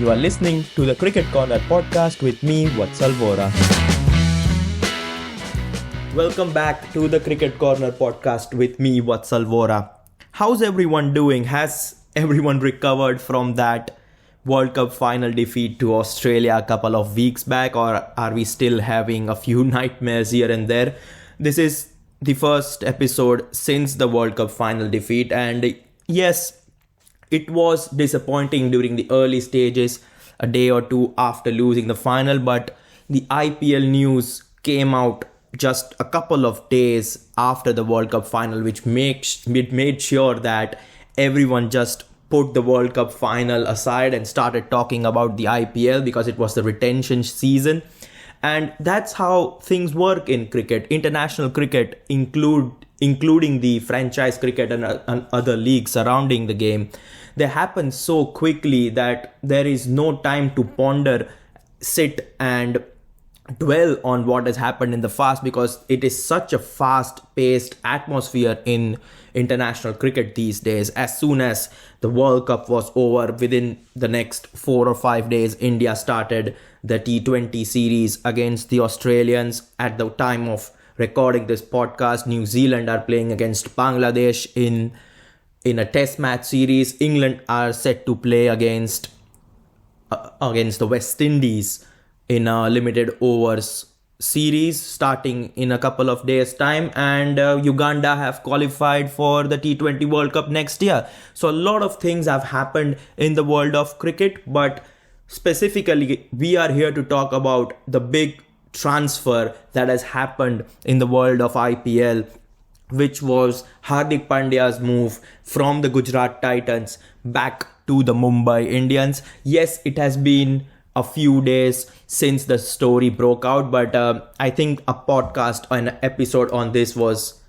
You are listening to the Cricket Corner podcast with me, Vatsal Vora. Welcome back to the Cricket Corner podcast with me, Vatsal Vora. How's everyone doing? Has everyone recovered from that World Cup final defeat to Australia a couple of weeks back, or are we still having a few nightmares here and there? This is the first episode since the World Cup final defeat, and yes, it was disappointing during the early stages, a day or two after losing the final, but the IPL news came out just a couple of days after the World Cup final, which made sure that everyone just put the World Cup final aside and started talking about the IPL because it was the retention season. And that's how things work in cricket. International cricket, including the franchise cricket and other leagues surrounding the game, they happen so quickly that there is no time to ponder, sit and dwell on what has happened in the past, because it is such a fast-paced atmosphere in international cricket these days. As soon as the World Cup was over, within the next 4 or 5 days, India started the T20 series against the Australians. At the time of recording this podcast, New Zealand are playing against Bangladesh in a test match series. England are set to play against the West Indies in a limited overs series starting in a couple of days' time, and Uganda have qualified for the T20 World Cup next year. So a lot of things have happened in the world of cricket, but specifically we are here to talk about the big transfer that has happened in the world of IPL, which was Hardik Pandya's move from the Gujarat Titans back to the Mumbai Indians. Yes, it has been a few days since the story broke out, but I think a podcast or an episode on this was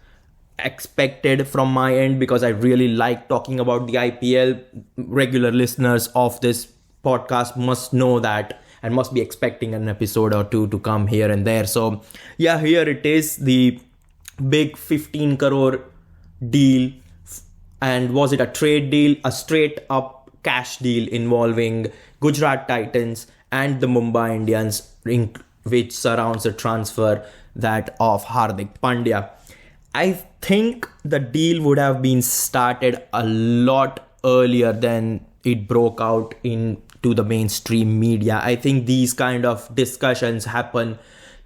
expected from my end because I really like talking about the IPL. Regular listeners of this podcast must know that and must be expecting an episode or two to come here and there. So yeah, here it is, the big 15 crore deal. And was it a trade deal? A straight up cash deal involving Gujarat Titans and the Mumbai Indians, which surrounds the transfer that of Hardik Pandya. I think the deal would have been started a lot earlier than it broke out into the mainstream media. I think these kind of discussions happen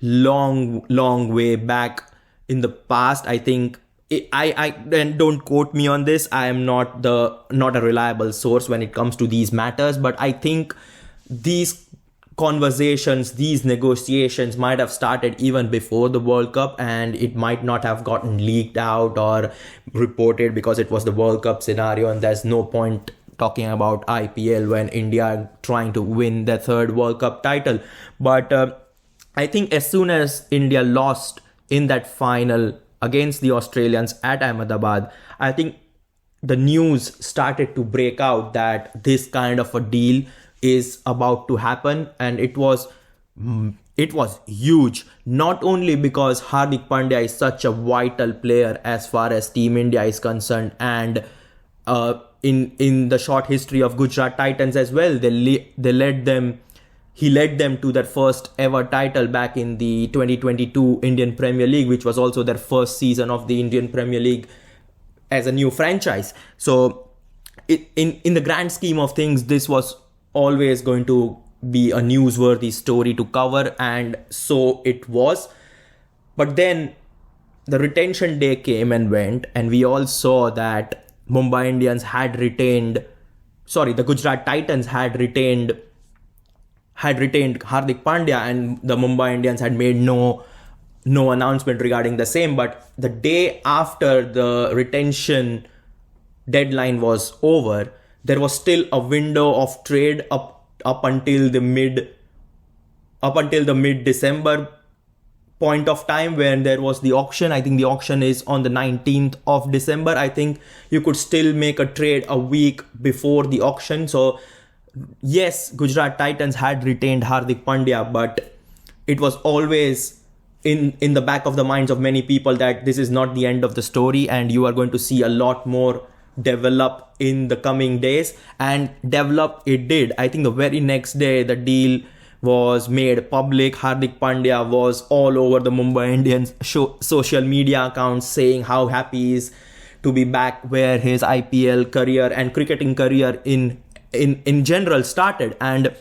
long way back in the past. I think and don't quote me on this, I am not a reliable source when it comes to these matters, but I think these conversations, these negotiations might have started even before the World Cup, and it might not have gotten leaked out or reported because it was the World Cup scenario and there's no point talking about IPL when India are trying to win their third World Cup title. But I think as soon as India lost in that final against the Australians at Ahmedabad, I think the news started to break out that this kind of a deal is about to happen, and it was huge, not only because Hardik Pandya is such a vital player as far as Team India is concerned, and in the short history of Gujarat Titans as well, he led them to their first ever title back in the 2022 Indian Premier League, which was also their first season of the Indian Premier League as a new franchise. So in the grand scheme of things, this was always going to be a newsworthy story to cover, and so it was. But then the retention day came and went, and we all saw that the Gujarat Titans had retained Hardik Pandya, and the Mumbai Indians had made no announcement regarding the same. But the day after the retention deadline was over, there was still a window of trade up until the mid-December point of time when there was the auction. I think the auction is on the 19th of December. I think you could still make a trade a week before the auction. So yes, Gujarat Titans had retained Hardik Pandya, but it was always in the back of the minds of many people that this is not the end of the story, and you are going to see a lot more develop in the coming days, and develop it did. I think the very next day the deal was made public. Hardik Pandya was all over the Mumbai Indians social media accounts saying how happy he is to be back where his IPL career and cricketing career in general started. And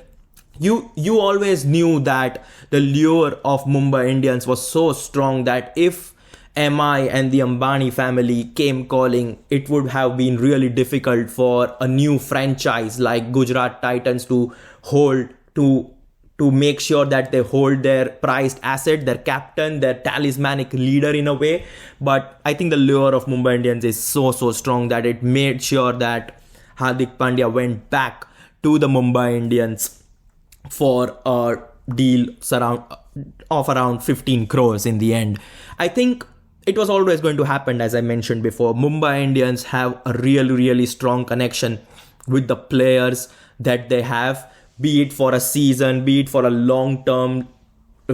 you always knew that the lure of Mumbai Indians was so strong that if MI and the Ambani family came calling, it would have been really difficult for a new franchise like Gujarat Titans to hold to make sure that they hold their prized asset, their captain, their talismanic leader in a way. But I think the lure of Mumbai Indians is so strong that it made sure that Hardik Pandya went back to the Mumbai Indians for a deal of around 15 crores in the end. I think it was always going to happen, as I mentioned before. Mumbai Indians have a really strong connection with the players that they have, be it for a season, be it for a long term,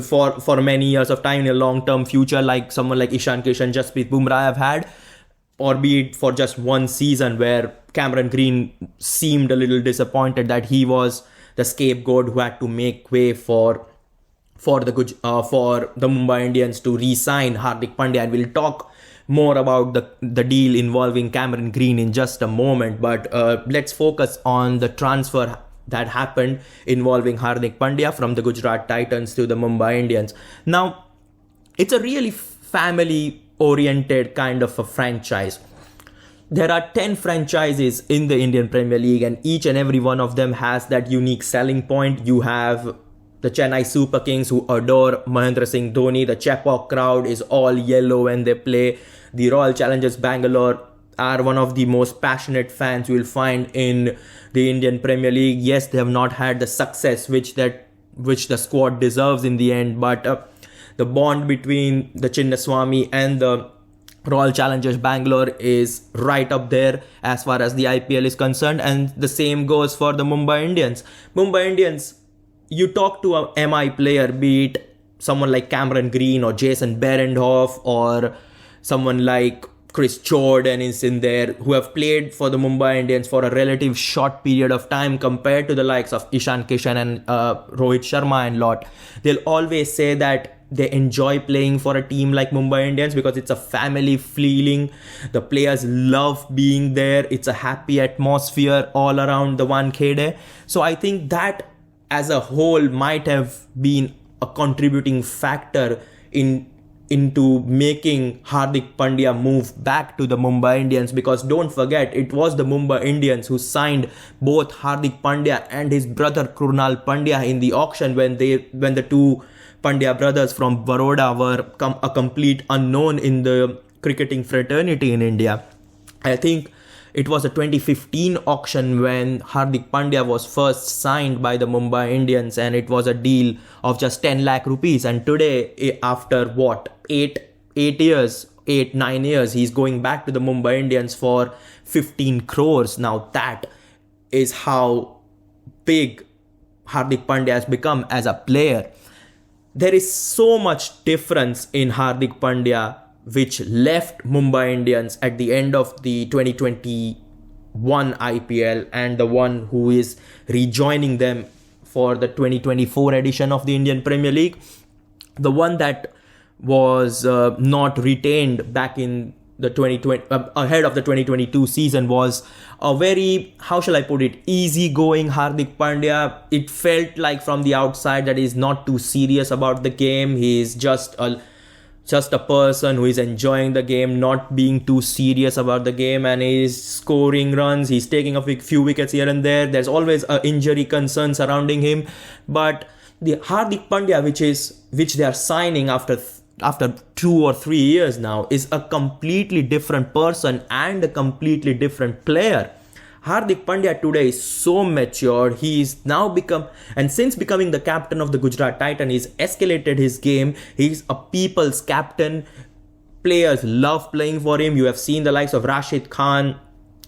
for many years of time in a long term future, like someone like Ishan Kishan, Jasprit Bumrah have had, or be it for just one season where Cameron Green seemed a little disappointed that he was the scapegoat who had to make way for the Mumbai Indians to re-sign Hardik Pandya. And we'll talk more about the deal involving Cameron Green in just a moment. But let's focus on the transfer that happened involving Hardik Pandya from the Gujarat Titans to the Mumbai Indians. Now, it's a really family-oriented kind of a franchise. There are 10 franchises in the Indian Premier League, and each and every one of them has that unique selling point. You have the Chennai Super Kings, who adore Mahendra Singh Dhoni. The Chepauk crowd is all yellow when they play. The Royal Challengers Bangalore are one of the most passionate fans you will find in the Indian Premier League. Yes, they have not had the success which the squad deserves in the end, but the bond between the Chinnaswamy and the Royal Challengers Bangalore is right up there as far as the IPL is concerned, and the same goes for the Mumbai Indians. Mumbai Indians, you talk to a MI player, be it someone like Cameron Green or Jason Behrendorff or someone like Chris Jordan is in there, who have played for the Mumbai Indians for a relative short period of time compared to the likes of Ishan Kishan and Rohit Sharma and lot. They'll always say that they enjoy playing for a team like Mumbai Indians because it's a family feeling. The players love being there. It's a happy atmosphere all around the Wankhede. So I think that as a whole might have been a contributing factor into making Hardik Pandya move back to the Mumbai Indians, because don't forget, it was the Mumbai Indians who signed both Hardik Pandya and his brother Krunal Pandya in the auction when the two Pandya brothers from Baroda were a complete unknown in the cricketing fraternity in India. I think it was a 2015 auction when Hardik Pandya was first signed by the Mumbai Indians, and it was a deal of just 10 lakh rupees. And today, after 9 years, he's going back to the Mumbai Indians for 15 crores. Now that is how big Hardik Pandya has become as a player. There is so much difference in Hardik Pandya, which left Mumbai Indians at the end of the 2021 IPL, and the one who is rejoining them for the 2024 edition of the Indian Premier League. The one that was not retained back in the 2020 ahead of the 2022 season was a very, how shall I put it, easygoing Hardik Pandya. It felt like from the outside that he's not too serious about the game. He's just a person who is enjoying the game, not being too serious about the game, and he's scoring runs. He's taking a few wickets here and there. There's always an injury concern surrounding him. But the Hardik Pandya, which they are signing after 2 or 3 years now, is a completely different person and a completely different player. Hardik Pandya today is so mature. He's now become, and since becoming the captain of the Gujarat Titans, he's escalated his game. He's a people's captain. Players love playing for him. You have seen the likes of Rashid Khan,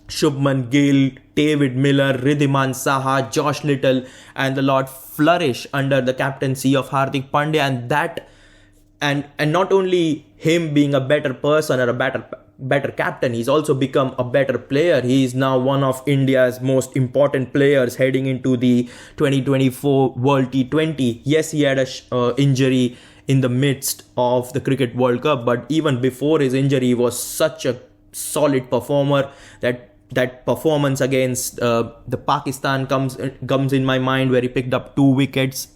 Shubman Gill, David Miller, Ridhiman Saha, Josh Little, and the lot flourish under the captaincy of Hardik Pandya. And not only him being a better person or a better better captain. He's also become a better player. He is now one of India's most important players heading into the 2024 World T20. Yes, he had a injury in the midst of the Cricket World Cup, but even before his injury, he was such a solid performer. That performance against the Pakistan comes in my mind, where he picked up 2 wickets.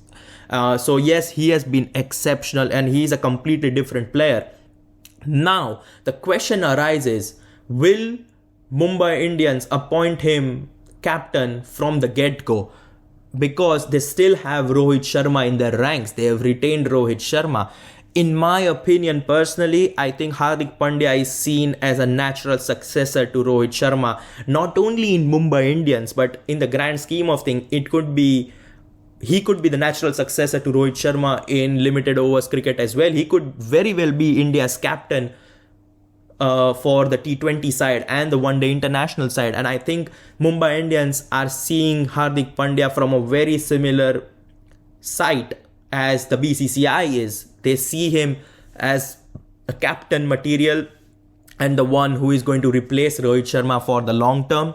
So yes, he has been exceptional, and he's a completely different player. Now the question arises, will Mumbai Indians appoint him captain from the get-go? Because they still have Rohit Sharma in their ranks. They have retained Rohit Sharma. In my opinion, personally, I think Hardik Pandya is seen as a natural successor to Rohit Sharma, not only in Mumbai Indians, but in the grand scheme of things, he could be the natural successor to Rohit Sharma in limited overs cricket as well. He could very well be India's captain for the T20 side and the one day international side. And I think Mumbai Indians are seeing Hardik Pandya from a very similar sight as the BCCI is. They see him as a captain material and the one who is going to replace Rohit Sharma for the long term.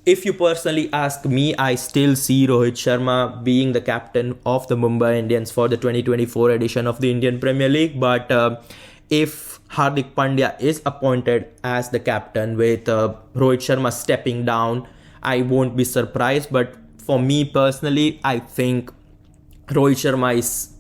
If you personally ask me, I still see Rohit Sharma being the captain of the Mumbai Indians for the 2024 edition of the Indian Premier League. But if Hardik Pandya is appointed as the captain with Rohit Sharma stepping down, I won't be surprised. But for me personally, I think Rohit Sharma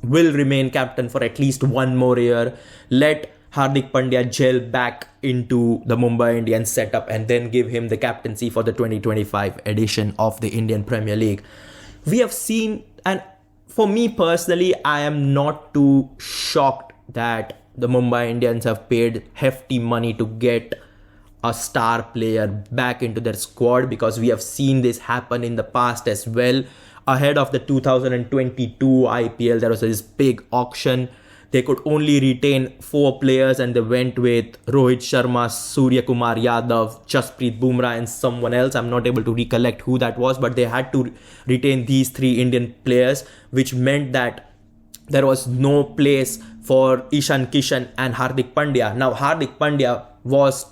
will remain captain for at least one more year. Let Hardik Pandya gel back into the Mumbai Indians setup and then give him the captaincy for the 2025 edition of the Indian Premier League. We have seen, and for me personally, I am not too shocked that the Mumbai Indians have paid hefty money to get a star player back into their squad, because we have seen this happen in the past as well. Ahead of the 2022 IPL, there was this big auction. They could only retain 4 players and they went with Rohit Sharma, Surya Kumar Yadav, Jasprit Bumrah and someone else. I'm not able to recollect who that was, but they had to retain these 3 Indian players, which meant that there was no place for Ishan Kishan and Hardik Pandya. Now Hardik Pandya was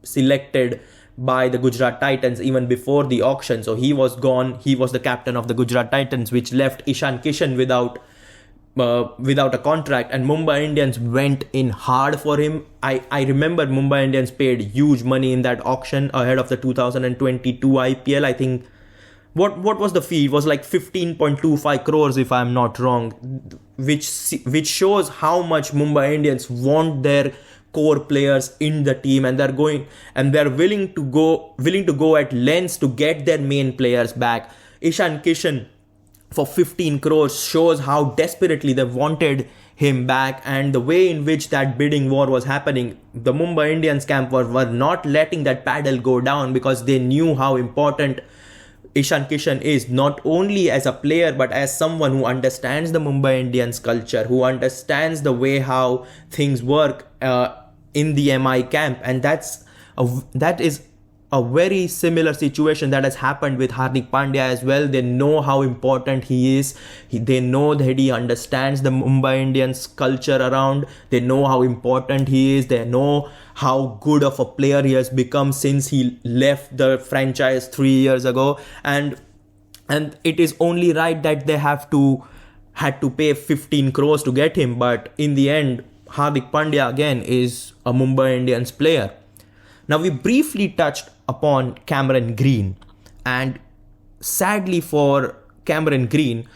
selected by the Gujarat Titans even before the auction, so he was gone. He was the captain of the Gujarat Titans, which left Ishan Kishan without a contract, and Mumbai Indians went in hard for him. I remember Mumbai Indians paid huge money in that auction ahead of the 2022 IPL. I think what was the fee? It was like 15.25 crores if I'm not wrong, which shows how much Mumbai Indians want their core players in the team, and they're willing to go at lengths to get their main players back. Ishan Kishan for 15 crores shows how desperately they wanted him back, and the way in which that bidding war was happening, the Mumbai Indians camp were not letting that paddle go down, because they knew how important Ishan Kishan is, not only as a player but as someone who understands the Mumbai Indians culture, who understands the way how things work in the MI camp. And that is a very similar situation that has happened with Hardik Pandya as well. They know how important he is. They know that he understands the Mumbai Indians culture around. They know how important he is. They know how good of a player he has become since he left the franchise 3 years ago. And it is only right that they had to pay 15 crores to get him. But in the end, Hardik Pandya again is a Mumbai Indians player. Now, we briefly touched upon Cameron Green, and sadly for Cameron Green,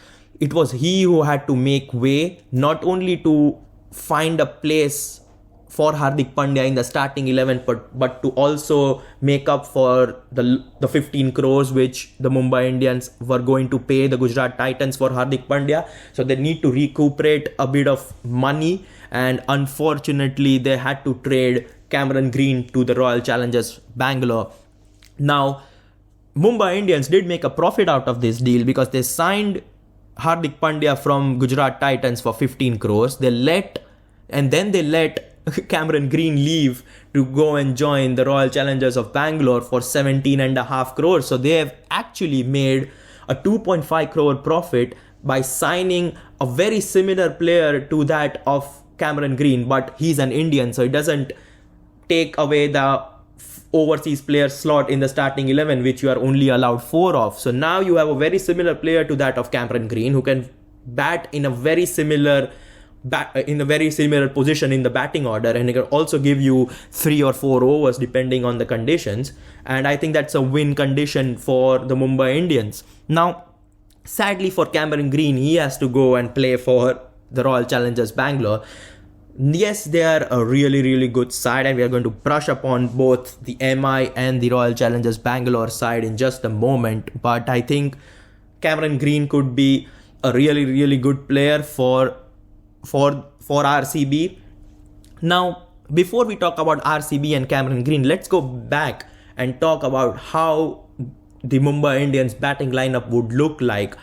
it was he who had to make way, not only to find a place for Hardik Pandya in the starting 11, but to also make up for the 15 crores which the Mumbai Indians were going to pay the Gujarat Titans for Hardik Pandya. So they need to recuperate a bit of money, and unfortunately they had to trade Cameron Green to the Royal Challengers Bangalore. Now, Mumbai Indians did make a profit out of this deal, because they signed Hardik Pandya from Gujarat Titans for 15 crores. They let Cameron Green leave to go and join the Royal Challengers of Bangalore for 17.5 crores. So they have actually made a 2.5 crore profit by signing a very similar player to that of Cameron Green, but he's an Indian, so it doesn't take away the overseas player slot in the starting 11, which you are only allowed 4 of. So now you have a very similar player to that of Cameron Green, who can bat in a very similar position in the batting order, and he can also give you 3 or 4 overs depending on the conditions. And I think that's a win condition for the Mumbai Indians. Now, sadly for Cameron Green, he has to go and play for the Royal Challengers Bangalore. Yes, they are a really, really good side, and we are going to brush upon both the MI and the Royal Challengers Bangalore side in just a moment. But I think Cameron Green could be a really, really good player for RCB. Now, before we talk about RCB and Cameron Green, let's go back and talk about how the Mumbai Indians batting lineup would look like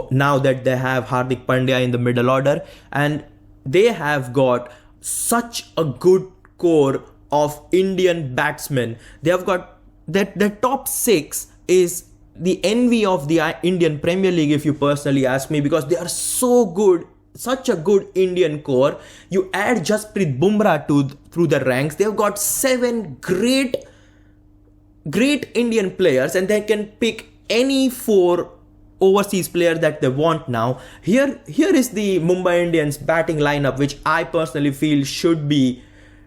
now that they have Hardik Pandya in the middle order, and they have got such a good core of Indian batsmen. They have got that the top 6 is the envy of the Indian Premier League, if you personally ask me, because they are so good. Such a good Indian core. You add Jasprit Bumrah through the ranks. They've got 7 great Indian players, and they can pick any 4 overseas player that they want now. Here is the Mumbai Indians batting lineup, which I personally feel should be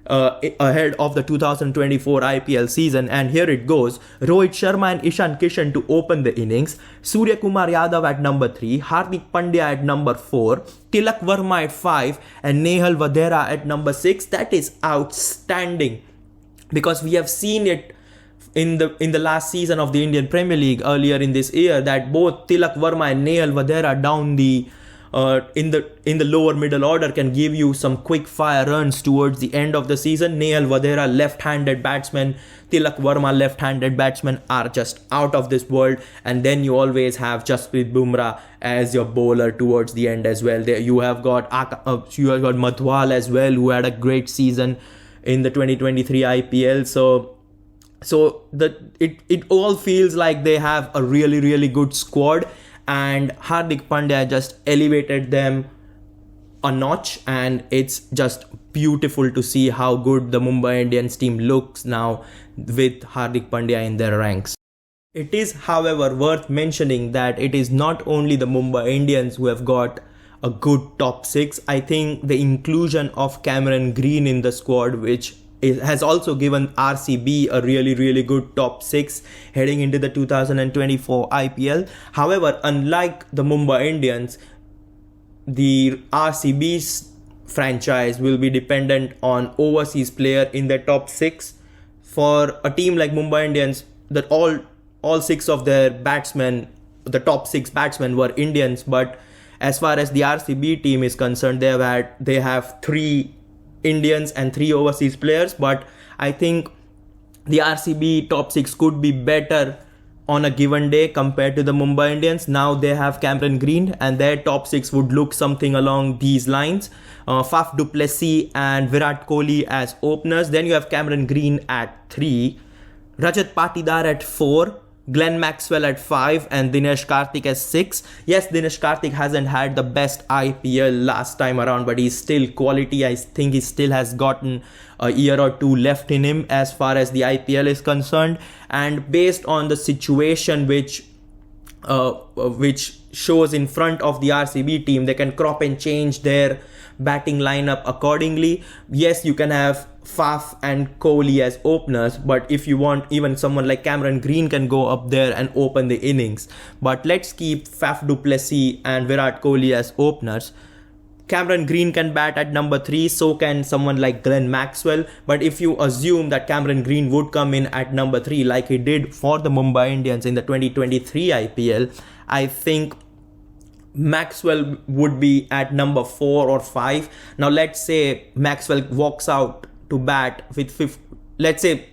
ahead of the 2024 IPL season, and here it goes. Rohit Sharma and Ishan Kishan to open the innings, Surya Kumar Yadav at number 3, Hardik Pandya at number 4, Tilak Verma at 5, and Nehal Vadera at number 6. That is outstanding, because we have seen it in the last season of the Indian Premier League earlier in this year, that both Tilak Verma and Nehal Vadera down the in the lower middle order can give you some quick fire runs towards the end of the season. Nehal Vadera, left-handed batsman, Tilak Verma, left-handed batsman, are just out of this world. And then you always have Jasprit Bumrah as your bowler towards the end as well. There you have got Madhwal as well, who had a great season in the 2023 IPL. So it all feels like they have a really, really good squad, and Hardik Pandya just elevated them a notch, and it's just beautiful to see how good the Mumbai Indians team looks now with Hardik Pandya in their ranks. It is, however, worth mentioning that it is not only the Mumbai Indians who have got a good top 6. I think the inclusion of Cameron Green in the squad, which has also given RCB a really, really good top 6 heading into the 2024 IPL. However, unlike the Mumbai Indians, the RCB's franchise will be dependent on overseas player in the top 6. For a team like Mumbai Indians, that all 6 of their batsmen, the top 6 batsmen, were Indians. But as far as the RCB team is concerned, they have 3 Indians and 3 overseas players. But I think the RCB top 6 could be better on a given day compared to the Mumbai Indians. Now they have Cameron Green, and their top 6 would look something along these lines. Faf du Plessis and Virat Kohli as openers. Then you have Cameron Green at 3, Rajat Patidar at 4, Glenn Maxwell at 5, and Dinesh Karthik as 6. Yes, Dinesh Karthik hasn't had the best IPL last time around, but he's still quality. I think he still has gotten a year or 2 left in him as far as the IPL is concerned. And based on the situation which shows in front of the RCB team, they can crop and change their batting lineup accordingly. Yes, you can have Faf and Kohli as openers, but if you want, even someone like Cameron Green can go up there and open the innings. But let's keep Faf du Plessis and Virat Kohli as openers. Cameron Green can bat at number 3, so can someone like Glenn Maxwell. But if you assume that Cameron Green would come in at number 3 like he did for the Mumbai Indians in the 2023 IPL, I think Maxwell would be at number 4 or 5. Now let's say Maxwell walks out to bat with let's say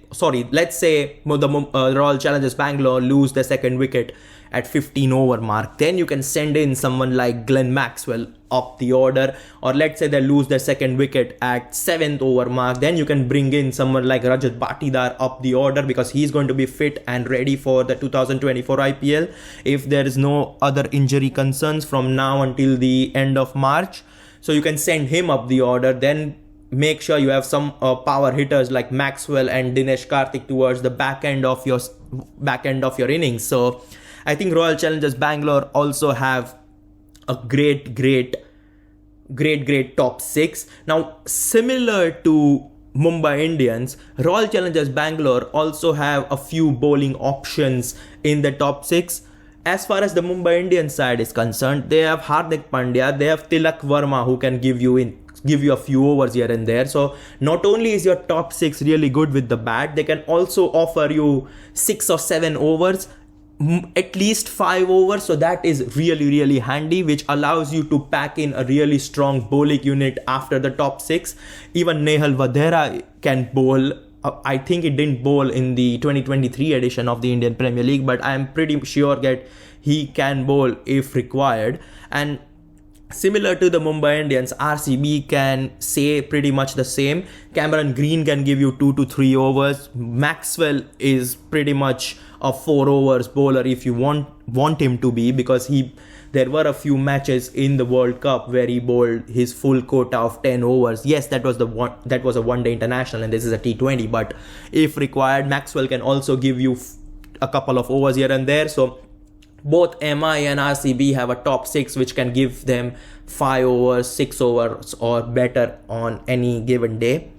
the Royal Challengers Bangalore lose the second wicket at 15 over mark. Then you can send in someone like Glenn Maxwell up the order. Or let's say they lose their second wicket at 7th over mark. Then you can bring in someone like Rajat Patidar up the order, because he's going to be fit and ready for the 2024 IPL if there is no other injury concerns from now until the end of March. So you can send him up the order. Then make sure you have some power hitters like Maxwell and Dinesh Karthik towards the back end of your innings. So I think Royal Challengers Bangalore also have a great top six. Now, similar to Mumbai Indians, Royal Challengers Bangalore also have a few bowling options in the top six. As far as the Mumbai Indians side is concerned, they have Hardik Pandya, they have Tilak Verma, who can give you a few overs here and there. So not only is your top six really good with the bat, they can also offer you 6 or 7 overs, at least 5 overs. So that is really handy, which allows you to pack in a really strong bowling unit after the top six. Even Nehal Vadera can bowl. I think he didn't bowl in the 2023 edition of the Indian Premier League, but I am pretty sure that he can bowl if required. And similar to the Mumbai Indians, RCB can say pretty much the same. Cameron Green can give you 2 to 3 overs. Maxwell is pretty much a 4 overs bowler if you want him to be, because there were a few matches in the World Cup where he bowled his full quota of 10 overs. Yes, that was a one-day international and this is a T20, but if required, Maxwell can also give you a couple of overs here and there. So both MI and RCB have a top 6 which can give them 5 overs, 6 overs or better on any given day.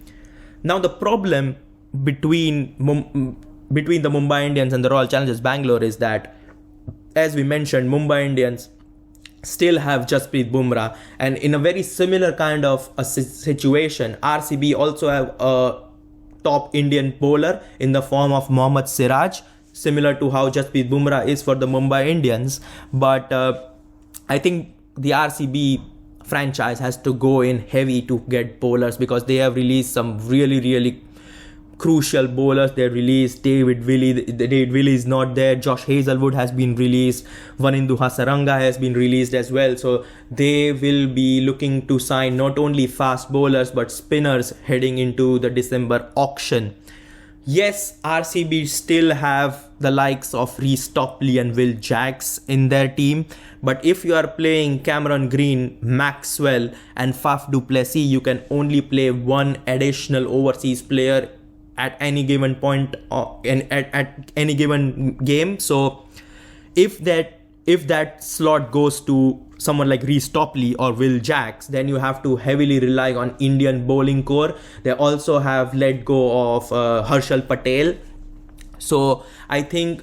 Now the problem between the Mumbai Indians and the Royal Challengers Bangalore is that, as we mentioned, Mumbai Indians still have Jasprit Bumrah, and in a very similar kind of a situation, RCB also have a top Indian bowler in the form of Mohammad Siraj, similar to how Jasprit Bumrah is for the Mumbai Indians. But I think the RCB franchise has to go in heavy to get bowlers, because they have released some really crucial bowlers. They released David Willey is not there. Josh Hazelwood has been released. Vanindu Hasaranga has been released as well. So they will be looking to sign not only fast bowlers but spinners heading into the December auction. Yes, RCB still have the likes of Reece Topley and Will Jacks in their team, but if you are playing Cameron Green, Maxwell and Faf du Plessis, you can only play one additional overseas player at any given point at any given game. So if that slot goes to someone like Reece Topley or Will Jacks, then you have to heavily rely on Indian bowling core. They also have let go of Harshal Patel. So I think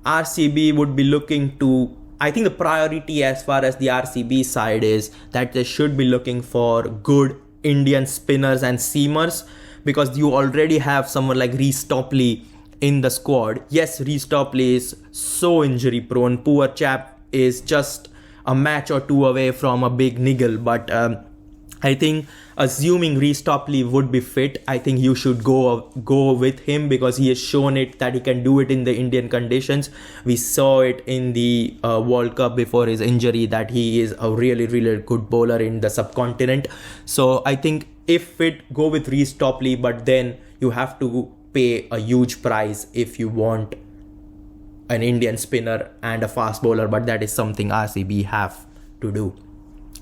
RCB would be looking to, I think the priority as far as the RCB side is that they should be looking for good Indian spinners and seamers, because you already have someone like Reece Topley in the squad. Yes, Reece Topley is so injury prone. Poor chap is just a match or two away from a big niggle. But I think assuming Reece Topley would be fit, I think you should go with him, because he has shown it that he can do it in the Indian conditions. We saw it in the World Cup before his injury that he is a really good bowler in the subcontinent. So I think if fit, go with Reece Topley, but then you have to pay a huge price if you want an Indian spinner and a fast bowler, but that is something RCB have to do.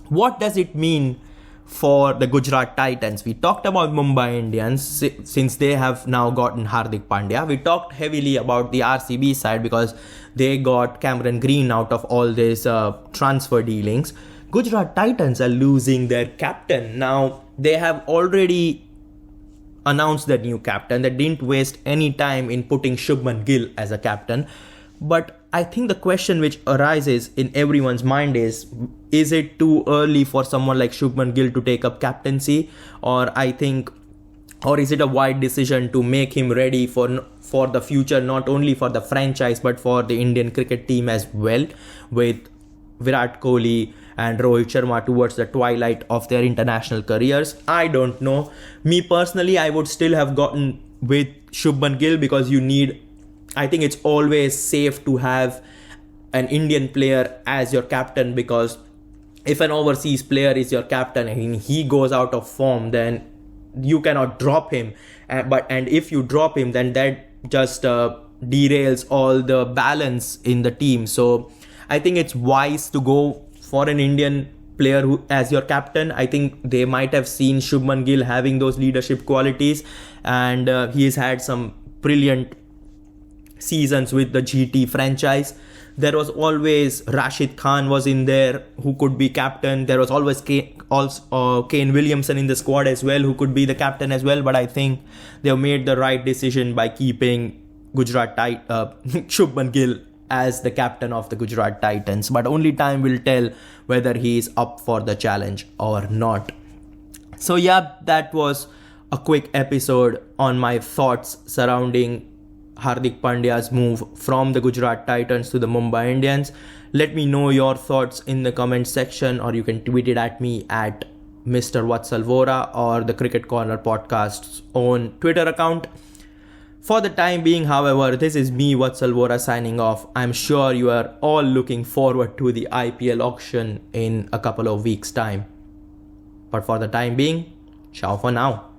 What does it mean for the Gujarat Titans? We talked about Mumbai Indians since they have now gotten Hardik Pandya. We talked heavily about the RCB side because they got Cameron Green out of all these transfer dealings. Gujarat Titans are losing their captain. Now, they have already announced their new captain. They didn't waste any time in putting Shubman Gill as a captain. But I think the question which arises in everyone's mind is it too early for someone like Shubman Gill to take up captaincy? Or is it a wide decision to make him ready for the future, not only for the franchise but for the Indian cricket team as well, with Virat Kohli and Rohit Sharma towards the twilight of their international careers? I don't know. Me personally, I would still have gotten with Shubman Gill, because I think it's always safe to have an Indian player as your captain, because if an overseas player is your captain and he goes out of form, then you cannot drop him. And if you drop him, then that just derails all the balance in the team. So I think it's wise to go for an Indian player who as your captain. I think they might have seen Shubman Gill having those leadership qualities, and he has had some brilliant seasons with the GT franchise. There was always Rashid Khan was in there who could be captain. There was always Kane Williamson in the squad as well who could be the captain as well. But I think they have made the right decision by keeping Shubman Gill as the captain of the Gujarat Titans. But only time will tell whether he is up for the challenge or not. So yeah, that was a quick episode on my thoughts surrounding Hardik Pandya's move from the Gujarat Titans to the Mumbai Indians. Let me know your thoughts in the comment section, or you can tweet it at me at Mr. Vatsal Vora or the Cricket Corner podcast's own Twitter account. For the time being, however, this is me, Vatsal Vora, signing off. I'm sure you are all looking forward to the IPL auction in a couple of weeks' time. But for the time being, ciao for now.